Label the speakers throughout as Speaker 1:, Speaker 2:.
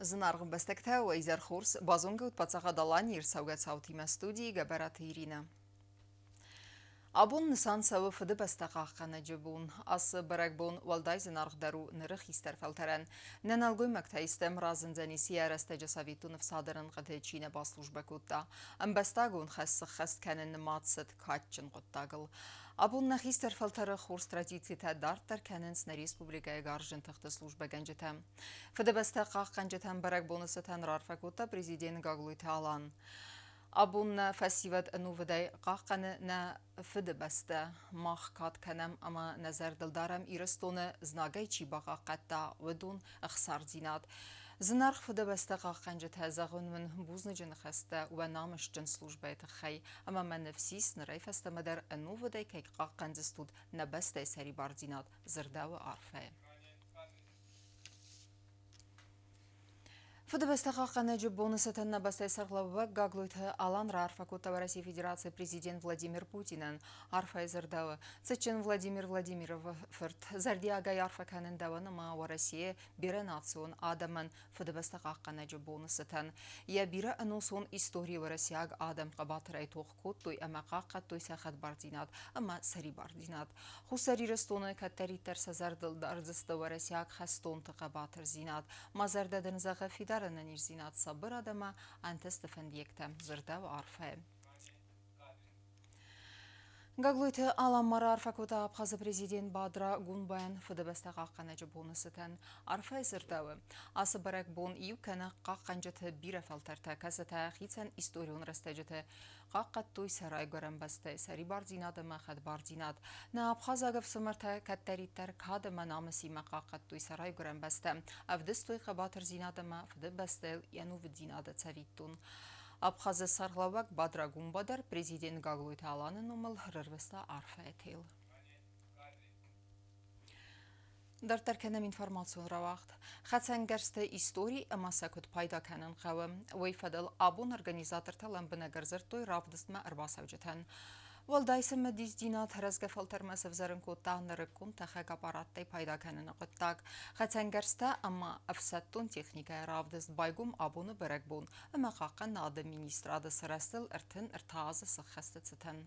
Speaker 1: Զնարղ բստեկտե ու իզեր խուրս բազոնգը ուտպացաղադալան իրսավգացավթիմը ստուդիի գաբարատը իրինը։ Abun Nisansavu fıdı bestaqaqana cibun, ası bırakbun valday zınargdaru nırıq isterfelteren. Nenalgoy maktaistem razınzani siyareste jasavitun fsadırın qıdı Çine baslujba kutta. Ambestagun xassı xastkanin matsit kaçın qottagıl. Abun nax isterfelteri xurs traditsiyete dartar kanins na respublikaya garjın tıxtı slujba gencetem. Fıdı bestaqaq gencetem bırakbunu sıtan rarfa kutta prezident Gagluyti alan. Abun festival nuvday qaqanı na fıdı beste mahkat kanam ama nazar dildarım iristonu znagay çi baqa qatta vedun axsar zinat znarx fıdı beste qaqanca tazağun min buznıcın xasta ve namış cin slujbayt xay ama man nefsis nray festa madar nuvday kay qaqan zistud na beste seri bar zinat zirda ve arfe Fıdı bestaqaqana cibonu satana bastay sarglavak Gagluyti alan rarfa kutta Россия Федерации президент Владимир Путинен арфа зардава. Цечин Владимир Владимиров фырт зардиага арфа канен даванама ва Россия бире национ адаман фыды bestaqaqana cibonu satan. Я бире анусон история ва Россияг адам qabatrай тоқ куттой ама qaqattoy saxat bardinat ama sari bardinat. Xusari restonu kattaritar sazardıl darzısta ва Россияг xaston taqabatr zinat. Mazardadan zaga Darana nirzinat sabır adama antest efendiyektem zırda ve arfe. Gagluyti alanmara arfa kota Abxazı prezident Badra Gunbayan fıdı bestaqaqana cibonu sıtan arfa zırdağı. Ası barak bon iyu kana qaqqancatı bir efaltarta kazata xitsan istoriyon rastacatı qaqqattoy saray gören bastay sari bardzinat ama xad bardzinat. Na Abxaz agav sımarta kattaritar kadama namasi ma qaqqattoy saray gören basta. Avdistoy qabatır zinat ama fıdı bastel yanu vidzinada cavittun. Abxazı sarglavak Badra Gunbadar prezident Gagluyti alanı numal hırırvesta arfa etil. Dar kanam informatsiyon ravaqt. Xatsan gerste istori ama sakut payda kanan qavım. Veyfadal abun organizator talan bina garzartoy ravdistma arbasavcatan. Valdaysa mediz dinat harazga faltarmasıv zarın kuttan narıkkun taxak aparattay payda kanana quttak. Xatsan gerste ama afsattun texnikaya ravdist baygum abunu bırakbun. Ama qaqan adı ministrada sırasıl ırtın ırtazı sıxhastı çıtan.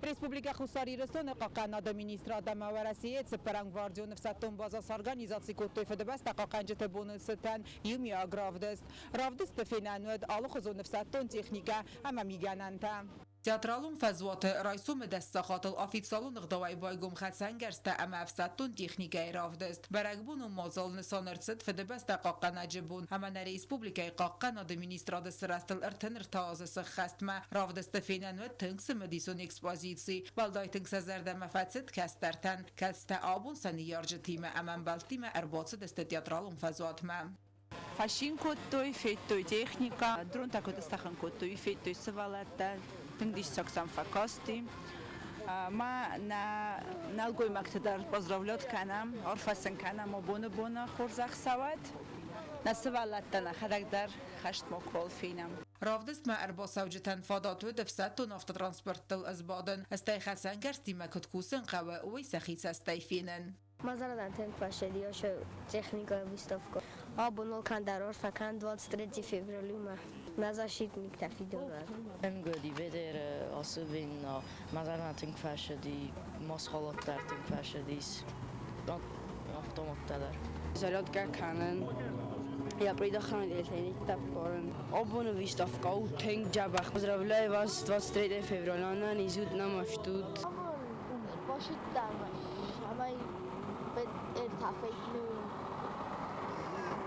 Speaker 2: Республика Хусариристон қақанада министрада Маварасиет Парангвардионов сатон базас организации коттой федебаст қақанжеты бонусытан юмия гравдест. Равдест финануэд алухозонов сатон техника ама мигананта. Театралун фазваты райсум дастахатыл официалун гдавай байгум хатсангерста ама афсаттун техникай равдест. Барагбуну мозал нисанырцит федебаста қақана джибун ама на республикай қақанада министрада сырастыл ыртыныр таазысы хастма равдест финануэд тыңсы медисон экспозиции. Балдай тыңса зарда мафацит кастартан каста абун сани яржытима аман балтима арбоцы десте театралун фазватма.
Speaker 3: Фашин коттой, феттой техника, дрон такой достахан коттой, феттой савалата, тыңдиш саксам факасти. Ма на налгой мактадар поздравлет канам, орфасан канам обона хорзах сават. На савалата на характер хашт мокол финам.
Speaker 2: Равдست ما أرباسوجتن فاداتو دفساتون автотранспорттыл азбадын. Астай хасан гарстима куткусын قوة ويسخيس استيفينن.
Speaker 4: Mazaradan tenk başladı şu texnika выставка. Abunol kandaror fakan 23 fevralyuma. Mazashitnik tafidolar.
Speaker 5: Ben gördü beder asubin mazaradan tenk başladı. Mashalatlar tenk başladı. Avtomatlar.
Speaker 6: Зарядка канен. Я приехал на летний тапкорн. Обону выставка у тенк джабах. Поздравляю вас 23 февраля на низуд намаштут.
Speaker 4: Башит дамаш. Амай ارتفعنا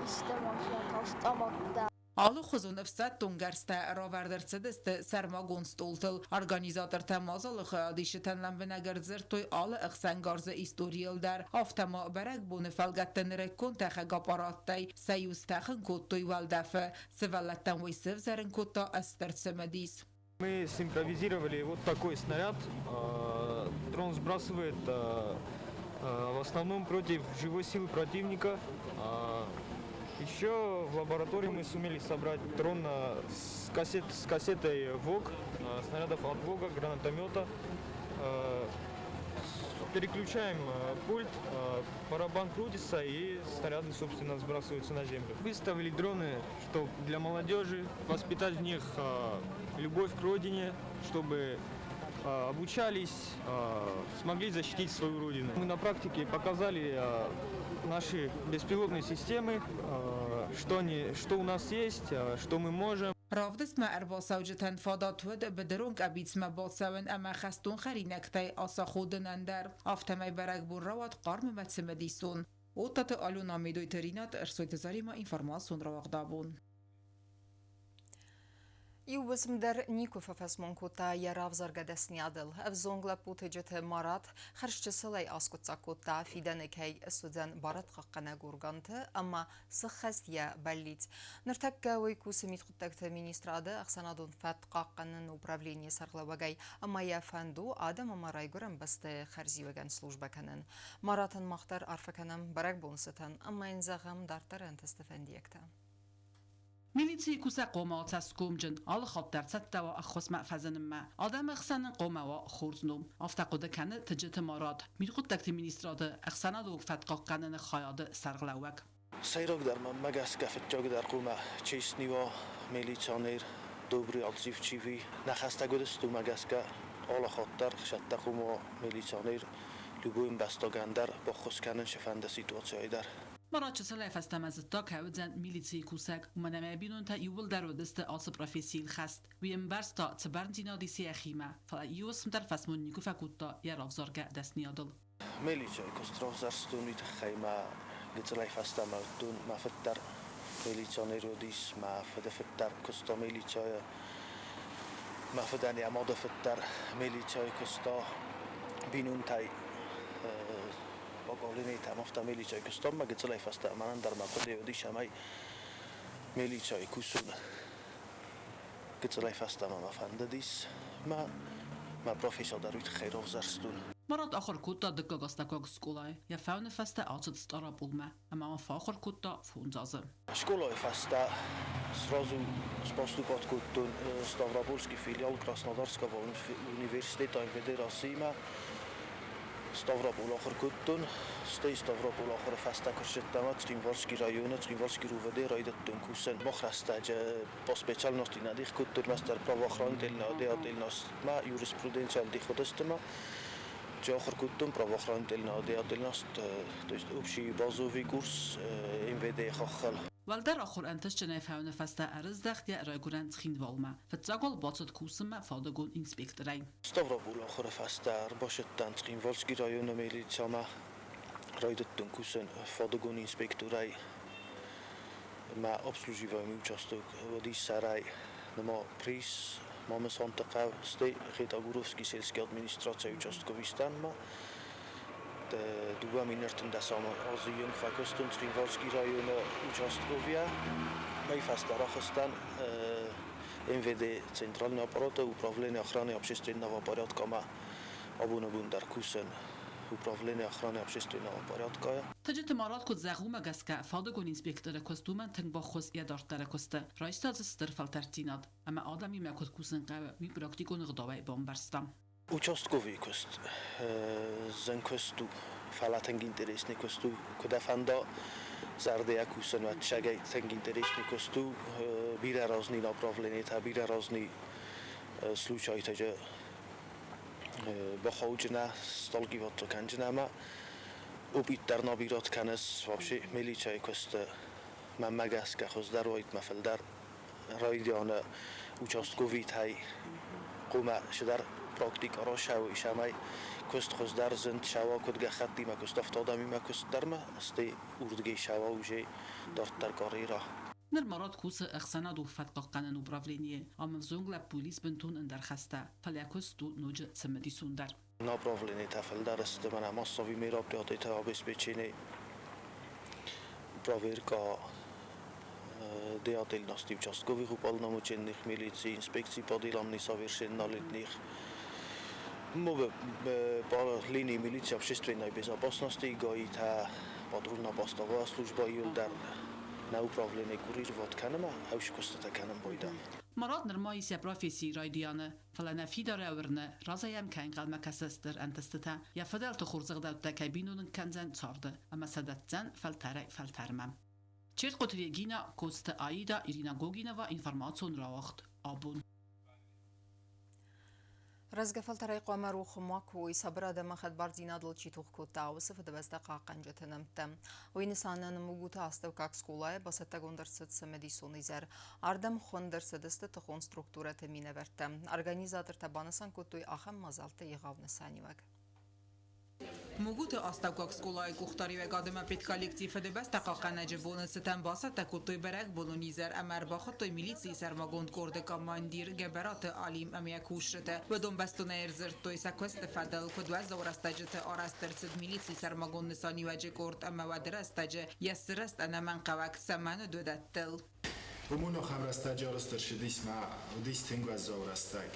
Speaker 4: استماشا автоматта
Speaker 2: Алу хозунов саттун гарста равардерцедест сармагон столтыл организатор тамазалы хадишетен ламбенагерзер той алы ықсан гарзы историялдар автома барак буны фалгаттен реккон тахаг аппараттай союз тахын коттой валдафы сывалаттан войсыв зарын котта астерцемедис.
Speaker 7: Мы симпровизировали вот такой снаряд. Дрон сбрасывает в основном против живой силы противника. Еще в лаборатории мы сумели собрать дрон с кассетой ВОГ, снарядов от ВОГа, гранатомета, переключаем пульт, барабан крутится и снаряды, собственно, сбрасываются на землю. Выставили дроны, чтобы для молодежи воспитать в них любовь к родине, чтобы обучались, смогли защитить свою родину. Мы на практике показали наши беспилотные системы, что у нас есть, что мы можем.
Speaker 2: Ravdist ma erbasaujetan fadatwed bedrunk abitsma botsawen ama khastun kharinektay asa khodenender aftemay berekbun rawat qarm metsemedisun Otat aluna midoiterinat ersoitezarima informasun rawaqdabun
Speaker 1: Юбысмдер Никуфа фасмонкута яравзарга десниадл авзонгла путеджете марат харшчысылай аскутсакута фиденекей суден барат хаққана гурганты ама сахаст я баллит нартакка вайкусымит хуттакта министрады ақсанадун фат қаққанын управление сарглавагай ама я фанду адам ама райгурам басты харзиваган службаканын маратан мақтар арфаканам барак бонсатан ама инзағам дартаран тестефендиекта
Speaker 8: ميليتي كوسا قوما تسكومجن على خاطر ستة أخص مأفزن ما آدم أخسن قوما وخورزنوم أفتقد كان تجت مراد ميقود تكت مينستراد أخسن دوك فتقا كان خياد سرغلوك
Speaker 9: سيروك در مگس گفت جاگ در قوما چیست نیوا میلیتانیر دوبری عطیف چیوی نخسته گودستو مگس که على خاطر شت قوما میلیتانیر لبویم بستاگندر با خص کنن شفنده سیتواتسیای در
Speaker 8: مرات چسلا فستمزتا كودزن ميليتي كوساك ومنما بينون تا يول در ودست آس پروفيسيل خست ويم برستا تبرن دينا دي سيخيمة فلا يوسم در فسمون نيكو فكوتا يرافزارگا دست نيادل
Speaker 9: ميليتي كسترافزارستون ويت خيمة گتلا فستمزتون ما فتر ميليتاني روديس ما فتر كستا ميليتي ما فداني اماد فتر ميليتي كستا بينون تاي باقالینی تمافت میلیچای کستم مگه چلای فسته منن در مقطع دیش همه میلیچای کسون گچلای فسته ما فنده دیس ما پروفیسور دارویت خیر افزارستون
Speaker 8: مرات آخر کوتا دکا گستاکاگ سکولای یا فاون فسته آتشت استارا بولمه اما آخر کوتا فونزازم
Speaker 9: شکولای فسته сразу с поступат кутун Ставропольский филиал Краснодарского университета Федерации Ставрополь آخر کتون ستی ستافروپول آخر فسته کرشتم تریموارسکی رایونه تریموارسکی رووده رایدت دنکوسن بخرسته جا پاسپیچال ناستی ندیخ کتون مستر پراواخران دل ناده دل ناست ما یوریسپرودنسیال دی خودستم جا آخر کتون پراواخران دل ناده دل ناست دوست اوبشی بازوی کورس MVD خاخل
Speaker 8: والدر آخر انتش جنای فاون فسته ارز دخت یا رایگورن تخین والما فتزاگل باطد کوسم فادگون اینسپکترین
Speaker 9: ستافروپول آخر فسته باشد تریموارسکی رایونه میلیتساما رایدتون کوسن فادگون اینسپکتورای ما obslužívají účastok vody Saraj nema pris máme sontaká stej Chytagurovský selsky administrace účastkový stan má Duba minerten da sama Azijun fakostun Trinvalský rajon účastkovia mají fastarachstan MVD centrální aparát upravlení ochrany общественного порядка má abunabun dar kusen управление охраны общественного порядка.
Speaker 8: تجت مرات كود زغوما گسکا فادگون اینسپکتر کستومن تنگ با خوز یادارت در کسته رایستاد استر فلترتیناد اما آدمی مکود کوسن قوی می پراکتیکون غداوی بامبرستم
Speaker 9: Участковый кост, зен косту, фалатенг интересный косту, куда фанда зардея кусен ва чагай тенг интересный косту, бира разные направления, та бира разные случаи, та же бахауджна, сталгиват то канджнама, убиттар набират канес вообще миличай кост, мамагаска хоздар вайт мафелдар, райдиана участковый тай, قوما شدار پراکتیک آرا شوی شمای کست خوز در زند شوا کد گختی ما کست افتادمی ما کست در ما استی اردگی شوا وجه دارت در کاری را
Speaker 8: نر مرات کوس اخسنا دو فتقا قانون управление ام زونگلا پلیس بنتون اندر خسته فلیکوس تو نوج سمدی سوندر
Speaker 9: направление тафел در است من массовый мероприятия обеспечения проверка деятельности участковых уполномоченных милиции, инспекций по делам несовершеннолетних, по линии милиции общественной безопасности, ГАИ, патрульно-постовая служба, юлдар на управление курировать канема, а уж костата канем бойда.
Speaker 8: مراد نرمای سپرافیسی رایدیانه فلنا في دراورنا رازايم كان قال مكسستر انتستتا يا فدلت خرزق دات كابينون كنزن صارده اما سدتزن فلترمم چرت قطريگينا كوست آيدا إيرينا غوغينا و انفرماتسون راوخت آبون
Speaker 1: رزقفل ترى قمر وخماك ويصبر دم خد بردينا دل چيتوخ كوتا وصف دبست قاقنجة تنمتم وينسانا نموجوتا استوكاك سكولاي بسته گندرست سمديسوني زر اردم خوندرست دست تخون ستركتورة مينه برتم ارگانيزاتر تبانسان كوتوي آخم مازالت يغاون سانيوك
Speaker 2: Մուգուտը աստակակ սկոլայի կուխտարի վեգադեմը պետ կոլեկտիվը դեպս տակականաջը բոնսըտան բասա տակուտոյ բերակ բոլոնիզեր ամար բախոտոյ միլիցի սարմագոնդ կորդը կամանդիր գեբերատը ալիմ ամյակ ուշրտը վդոն բաստոներ զրտոյ սակվեստը ֆադալ կոդվազ զորաստաջը արաստերցդ միլիցի սարմագոն նսանի վաջը կորդ ամավադրաստաջը եսրաստ անաման կավակ սամանը դոդատել
Speaker 10: Умуно хамрастаҷ арастаршидис ма удис тенгваз зоврастаг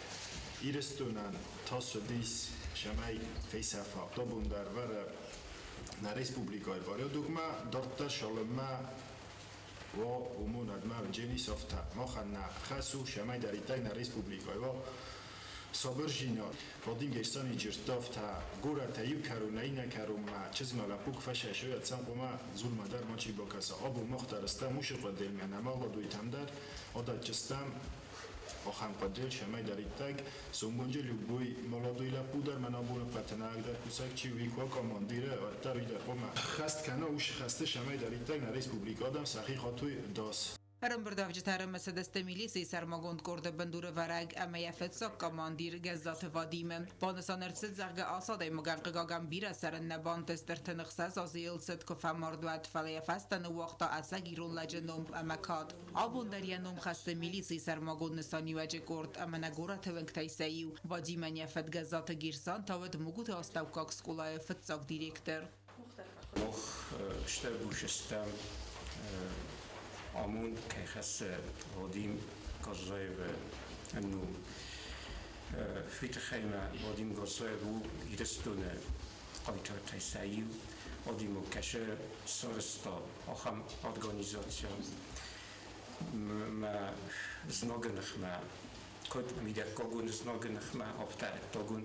Speaker 10: ирестунан тосудис шамай фейсафа тобундар вара на республикой варио дугма дорта шолма во умунад ма дженис офта моханна хасу шамай даритаг на республикой во собержино водин герсани жиртофта гура таю карунаина карума чизмала пук фаша шояд самқума зулмадар мочи бокаса обу мохтараста мушиқва делмянама ладуитамдар одатчастам охам падел шамай даритаг сумбунже любой молодойла пудар манабуна патанаг дар кусак чи виква командира артар идар қома хаст кана уш хасте шамай даритаг на республика адам сахи хатуй дос
Speaker 2: Рымбырдавчы тарымы сәдесті милиция сармагонд корды бандуры вараг әмі яфетсак командир гәззаты вадимы. Банысан әртсід зәғгі асадай мұғанқығаган бір әсәрін нәбан тестір тынықсаз азы елсід көфә мардуәт фәлі яфәстіні вақта әсәг ирунләжі номб әмәкад. Абундар я номб қасты милиция сармагонд нысани вәжі корд әмі нәгора төвінг тайсайу. Вадимын яфет гәззаты гирсан тавыд мұғуты астауқақ скулайы фетсак директор.
Speaker 11: آمون که خس وادیم گازای و انو فیت خیمه وادیم گازای رو ایرستونه قایتر تیساییو وادیم و کشه سرستا آخم ارگانیزاسیون ما زناگنخ ما کد میده کاغون زناگنخ ما آفتر تاغون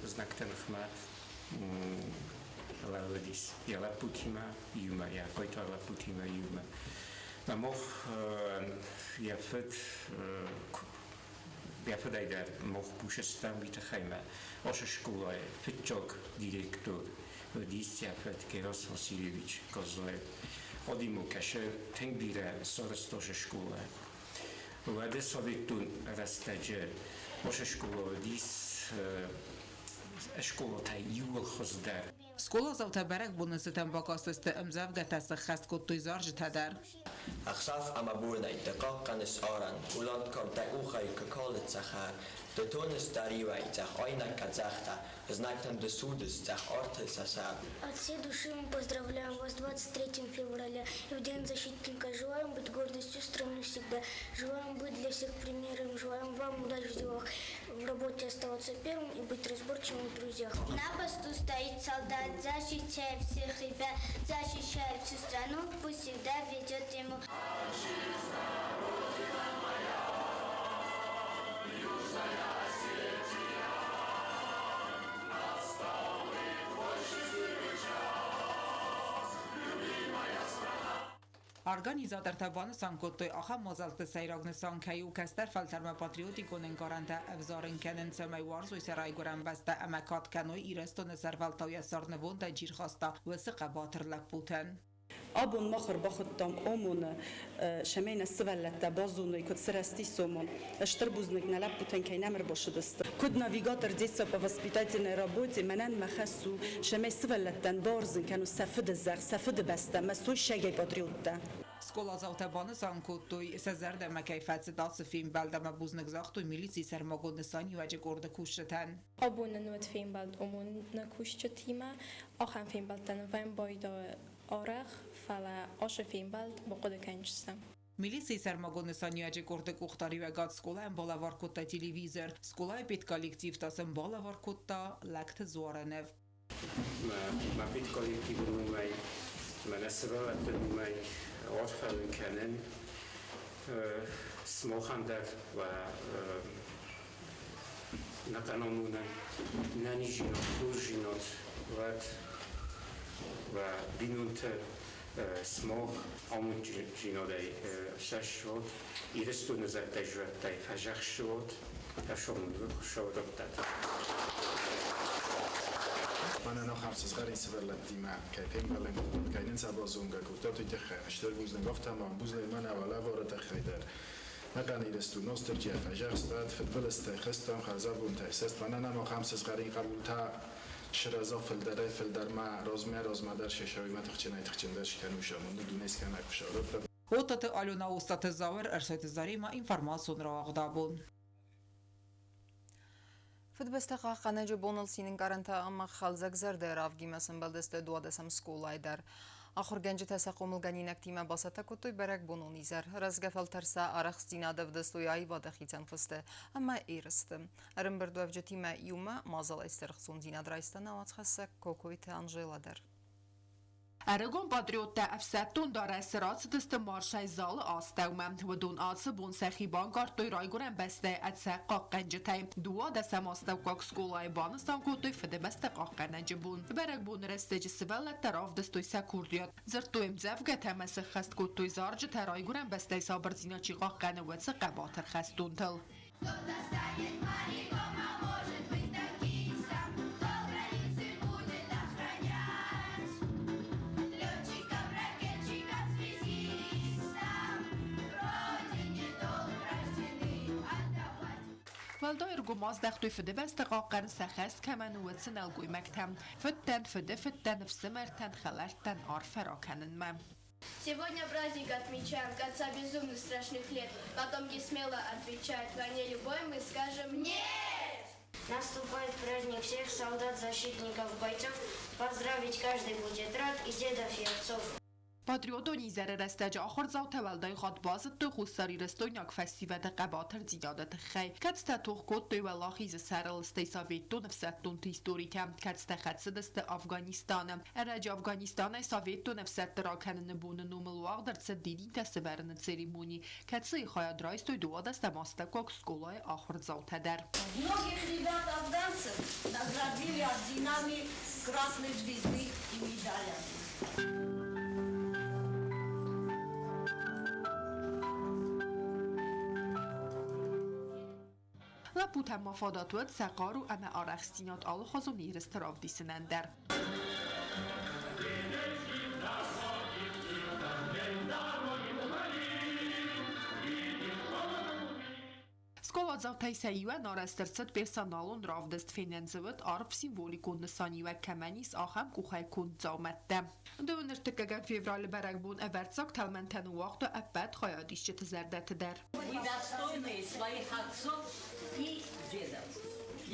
Speaker 11: زناگنخ ما لودیس یا لپوتیما یوما یا قایتر لپوتیما یوما Maar mocht je vet daar mocht pushen staan bij te gaan als een school fitjog directeur die is ja vet Keras Vasiljević kazuje odimo kaše tenk bire sorstoše škole vade savjetun rastađe als škola dis škola taj jul khozdar
Speaker 2: Скола завтабарак бонусетан бакастысты имзав гатасы хаст коттуй заржы тадар.
Speaker 12: Ахсaf amabuna itaqaq qanis aran ulant kam taqukhay kakalit sakhar de tonis дарива итах айна казахта знак там до суда цах арты сасаб.
Speaker 13: От всей души мы поздравляем вас 23 февраля и в День защитника. Желаем быть гордостью страны всегда. Желаем быть для всех примером. Желаем вам удачи в делах, в работе оставаться первым и быть разборчивым в друзьях.
Speaker 14: На посту стоит солдат, защищая всех ребят, защищая всю страну, пусть всегда ведет ему.
Speaker 2: Organizator tabanı sankottoy aha mozaltı sayragını sankayu kester falterme patriotikonun garanta evzarın kenin semay varzoy saray goran basta amakat kanoy irestone servaltawya sarnevon da jirkhasta ve sıqa batırlak buten.
Speaker 15: Abun مخر بخطم أمون شمين السفلة بازونو يكون سرستي سومون اشتربوزنك نلعب بتن كي نمر باشدست كود نافيغاتر ديسا بفاسبيتاتنا رابوتي منن مخسو شمي سفلة بارزن كانوا سفد الزغ سفد بسته مسوي شجع باتريوتا
Speaker 2: Skola zavtabani sankottoy sezerde mekayfat datsı film beldeme buznak zaktoy milici sermagodne sani vecek orada kuşreten.
Speaker 16: Abunun nöt filmbald omunna kuşçatima, ahan filmbaldan vem boyda araq fala aşı filmbald boqoda kançsam.
Speaker 2: Milici sermagodne sani vecek orada kuxtari ve gad skola en balavar kotta televizor, skola pet kollektiv tasın balavar kotta lakt zoranev.
Speaker 11: Ma pet kollektiv numay, ma nasra numay orxalın kanen سموخندر و نقنامونن نانی جینات خور جینات و بینونت سموخ آمون جینادای سش شد ایرستو نزد تجربه تای فجخ شد اشامون رو خوشاود داد
Speaker 10: من أنا خمسة صغارين سبلا ديما كيفين بالين كاينين سبازونجا كوتاتو تخ اشتر بوزن گفتم من بوزن من ولا وارد خیدر نقنی رستو نوسترجیا فجر استاد فوتبال استخستم خزابون تاسست من أنا خمسة صغارين قبول تا شرازا فلدر ما روزما در ششوی ما تخچن درش کنوشامون دونیس کنه کشارت
Speaker 2: Օտտը Ալյոնա ուստատը զավեր արսայտը զարիմա ինվարմասիոն ռաղդաբուն
Speaker 1: Fıdbestəqa qanəcə bonulsinin qaranta amma xalzaq zərdə ravgi məsəmbaldəstə duadəsəm skolaydar. Axır gənci təsəqomul qəninək timə basata kutuy bərək bonun izər. Razgəfəl tərsə araq stinada vdəstoy ayvada xicən fıstı. Amma eyristı. Ərəm bərdu əvcə timə yuma mazal əstərxsun dinadraystana vatsxəsə kokoy tə Anjeladar.
Speaker 8: Aragon patriota afsatun dare serat dest marşay zal astawmam و دون آس بون سخیبان گارتوی رایگورن بسته اتسا قاقنج تایم دوا دست ماستو قاق سکولای بانستان کوتوی فده بسته قاقنج بون برک بون رستج سبلت طرف دستوی سکوردیات زرتوی مزفگه تمس خست کوتوی زارج ترایگورن بسته سابر زینا چی قاقن واتس قباتر خستون تل والدایر گماز دختوی فده بست قاقن سخست کمن واتسن الگوی مکتم فتن всемертен خلرتن арфера کنن мем.
Speaker 17: Сегодня праздник отмечаем конца безумных страшных лет. Потом не смело отвечает войне любой, мы скажем нет!
Speaker 4: Наступает праздник всех солдат, защитников, бойцов. Поздравить каждый будет рад и дедов, и отцов.
Speaker 8: پاتریوتونی زره رستج آخر زاو تولدای خود بازد تو خوستاری رستوی ناک فستیوه قباتر زیادت خی کتستا توخ کود توی ولاخیز سرل استیساویتو نفستون تیستوری کم کتستا خدسه دست افغانستانم ارج افغانستان ساویتو نفست را کنن بون نومل واق در تسدیدی دست برن церемонии کتسی خواهد رایستوی دو دست ماستکوک سکولای آخر زاو تدر
Speaker 18: Многих ребят афганцев наградили орденами Красной Звезды и медалями.
Speaker 8: لپوت مفادات ود سقارو اما آرخستینات آل خازو نیرست راو دیسنن در Skola zavtay sayıva narastırtsat personalun ravdest finanzıvat arf simvolikun nisaniva kamanis aham kuxay kun zavmatta. Dönürtükagan fevral baragбун эвертсак талмантан вaqtu аббат xayadişçi tizardat der.
Speaker 18: Вы достойные своих отцов и дедов.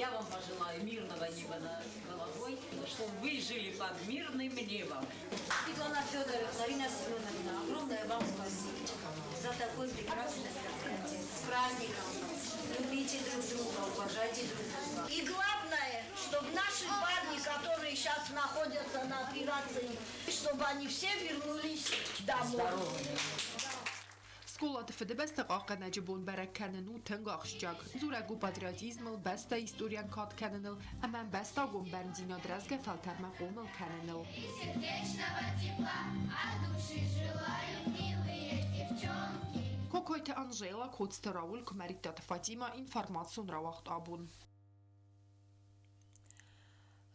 Speaker 18: Я вам пожелаю мирного неба над головой, чтобы вы жили под мирным небом. Светлана Федоровна, Марина Семеновна, огромное вам спасибо за такой прекрасный с праздником. Любите друг друга, уважайте друг друга. И главное, чтобы наши парни, которые сейчас находятся на операции, чтобы они все вернулись домой.
Speaker 8: Skolada fide beste qaqanaci bun barak kanenu tengaqşjak. Zuragu patriotizmel beste historian kat kanenel, aman besta gum benzina drazga faltarma qomel kanenel. Kokoyte Anjela Kotsteravul Kumaritat Fatima informatsiyon ravaqt abun.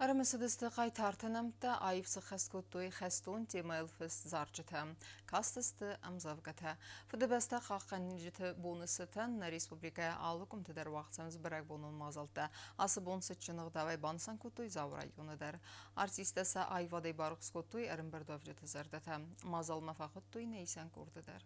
Speaker 1: Arımısıdısты qaytartınımda ayıfsı xəskutduy xəstun temel fıst zarcıtı. Kastısты amzavgata. Fıdıbəstə qaqqaniciti bonusıtın Respublikaya alıqım tədər vaxtsamız bərək bonun mazalda. Ası bonusıtçınıq davay bansan kutuy zavray yonudur. Artistəsə ayvaday barıq skutuy ərimberdovcıtı zardata. Mazal mafaqutduy neysən kurdudur.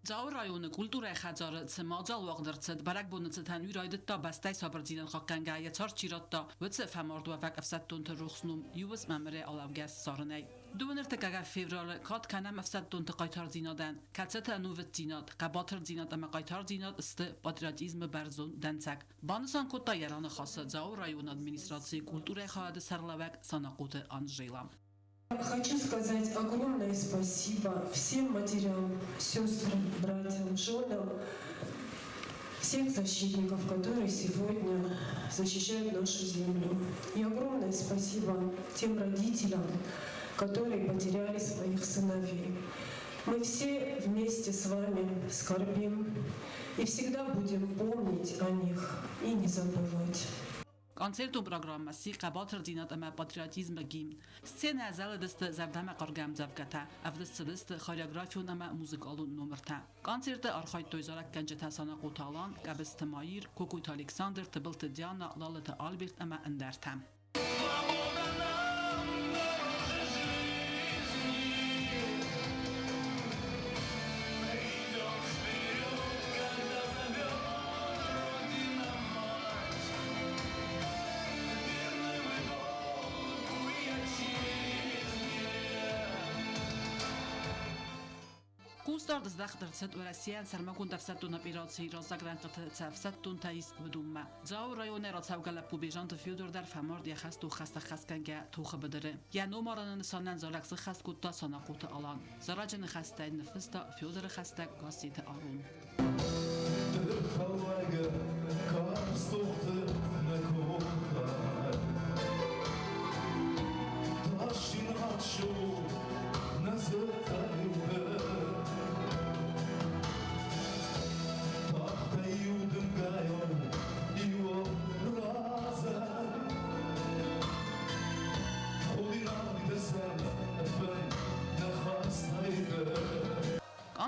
Speaker 8: Zauer rayonu kultura xajar tsmazal waqdırtsad barak bonutsan üraydıtta bastay sabrzinin qaqqanga çar çiratta vetse famardu vak afsattun ruxsnum yuvs mamre alavgas sarnay Dönürtükaga fevral kat kanam afsattun qaytar zinadan katsata nuvet zinat qabatır zinat ama qaytar zinat ist patriotizm barzun dansak bansan kota yaranı xası Zauer rayon administrasiya kultura xadı sarlavak sanaqotu Anjela
Speaker 19: Хочу сказать огромное спасибо всем матерям, сестрам, братьям, женам, всех защитников, которые сегодня защищают нашу землю. И огромное спасибо тем родителям, которые потеряли своих сыновей. Мы все вместе с вами скорбим и всегда будем помнить о них и не забывать.
Speaker 8: Koncertum programmasi qabatr dinat ama patriotizm gim. Scena zaladist zavdama qargam zavkata. Avdist choreografiyon ama muzikalun numerta. Koncerte arxayt toyzarak ganjeta sana qutalan, qabist mayir, Kokuyt Alexander, Tıbıltı Diana, Lalata Albert ama endertam. Кустар дздахтарцет Россиян сармакун давсаттун операции разагранкат цавсаттун таис вдумма. Зау районе рацавгала пубежант Фёдор дар фаморд яхасту хаста хасканга туха бедере. Я номаранын санан зараксы хаскутта санакута алан. Зараджаны хастайн нефиста Фёдор хаста гасита арун.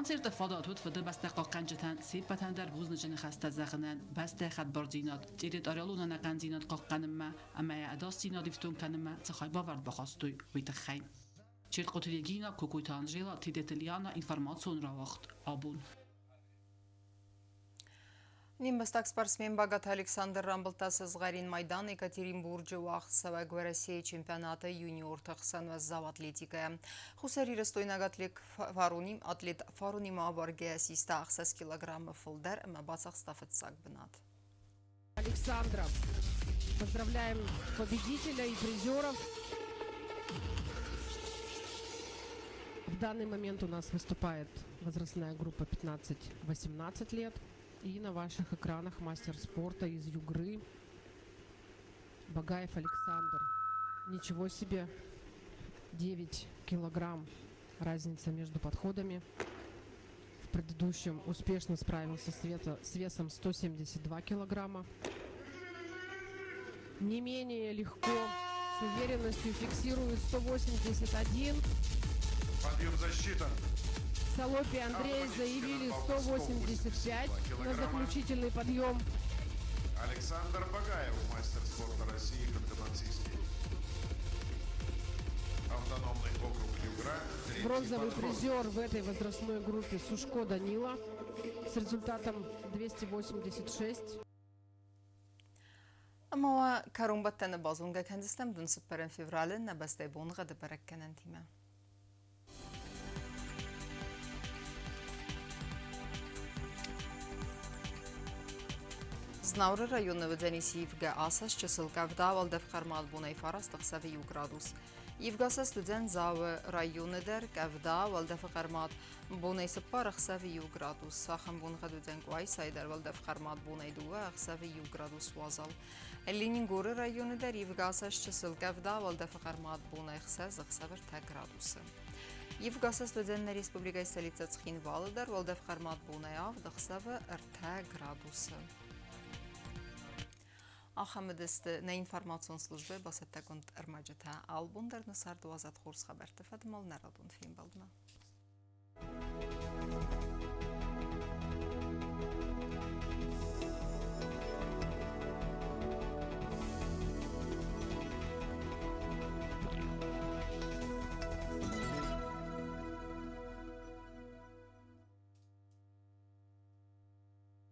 Speaker 8: Koncerta fadat hut fıdı basta qaqqanjatan sipatan dar buznijini xasta zagınan basta xat bardinat tirit araluna naqanzinat qaqqanimma amma ya adastinat iftun kanimma tsakhay bavard baxastuy vitaxay Чирт Котелегина, Kokuyt Анжела, Тидетельяна, информацию равахт, абун.
Speaker 1: Нимбастак спортсмен Багат Александр Рамбылтасы Згарин Майдан Екатеринбурджи уақытсава Россия чемпионаты юниор тақсан ва зав атлетикая. Хусари Ростойнагатлик Фаруним, атлет Фаруним Абарге ассиста ақсас килограммы фылдар, ма бацақ стафетсак бінат.
Speaker 2: Александров. Поздравляем победителя и призеров. В данный момент у нас выступает возрастная группа 15-18 лет. И на ваших экранах мастер спорта из Югры Багаев Александр. Ничего себе, 9 килограмм разница между подходами. В предыдущем успешно справился с весом 172 килограмма. Не менее легко, с уверенностью фиксирует 181.
Speaker 20: Подъем засчитан.
Speaker 2: Солопи Андрей заявили 185 на заключительный подъем.
Speaker 20: Александр Багаев, мастер спорта России, Ханты-Мансийский. Автономный округ Югра.
Speaker 2: Бронзовый призер в этой возрастной группе Сушко Данила с результатом 286.
Speaker 1: Ama karumbatten bazunga kendistem dün süperen fevralen nebeste bonga de berekkenen time. Znaury rajony w Dzenisi Iwga Asas Czesilka wdawal defkarmal bunaj faras taqsavi gradus. Iwgasas Dzen zawy rajony der kavdawal defkarmat bunaj separ taqsavi gradus. Saxam bunga Dzen Quay sayder wal defkarmat bunaj duwa taqsavi gradus wazal. Leningory rajony der Iwgasas Czesilka wdawal defkarmat bunaj taqsavi gradus. Iwgasas Dzen Respublika stolica Tskhinvalı der wal defkarmat bunaj taqsavi gradus. Ахамедест на информацион службе басетта конт армаджата албун дар насар 12 хурс хабар тфадмал народун фим балдма.